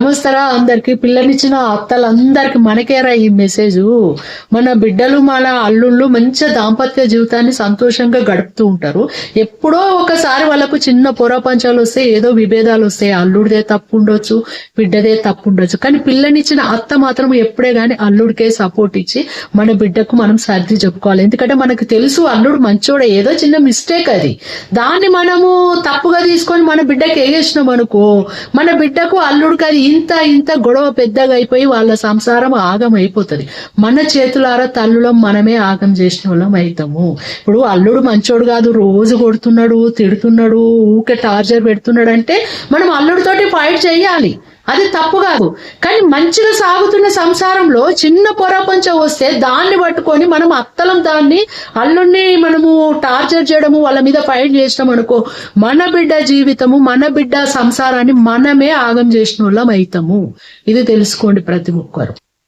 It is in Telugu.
నమస్కారం అందరికి. పిల్లనిచ్చిన అత్తలందరికి మనకేరా ఈ మెసేజ్. మన బిడ్డలు మన అల్లుళ్ళు మంచి దాంపత్య జీవితాన్ని సంతోషంగా గడుపుతూ ఉంటారు. ఎప్పుడో ఒకసారి వాళ్ళకు చిన్న పొరపంచాలు వస్తే, ఏదో విభేదాలు వస్తాయి. అల్లుడిదే తప్పు ఉండొచ్చు, బిడ్డదే తప్పు ఉండొచ్చు. కానీ పిల్లనిచ్చిన అత్త మాత్రం ఎప్పుడే గాని అల్లుడికే సపోర్ట్ ఇచ్చి మన బిడ్డకు మనం సర్ది చెప్పుకోవాలి. ఎందుకంటే మనకు తెలుసు అల్లుడు మంచోడే, ఏదో చిన్న మిస్టేక్ అది. దాన్ని మనము తప్పుగా తీసుకొని మన బిడ్డకి ఏగేసినాం అనుకో, మన బిడ్డకు అల్లుడికి అది ఇంత గొడవ పెద్దగా అయిపోయి వాళ్ళ సంసారం ఆగం అయిపోతుంది. మన చేతులారా తల్లులం మనమే ఆగం చేసిన వాళ్ళం అవుతాము. ఇప్పుడు అల్లుడు మంచోడు కాదు, రోజు కొడుతున్నాడు, తిడుతున్నాడు, ఊకే టార్చర్ పెడుతున్నాడు అంటే మనం అల్లుడితోటి ఫైట్ చేయాలి. అది తప్పు కాదు. కానీ మంచిగా సాగుతున్న సంసారంలో చిన్న పొరపంచం వస్తే దాన్ని పట్టుకొని మనం అత్తలం దాన్ని అల్లుడిని మనము టార్చర్ చేయడము, వాళ్ళ మీద ఫైట్ చేసినాం అనుకో, మన బిడ్డ జీవితము, మన బిడ్డ సంసారాన్ని మనమే ఆగం చేసిన వాళ్ళం అవుతాము. ఇది తెలుసుకోండి ప్రతి ఒక్కరు.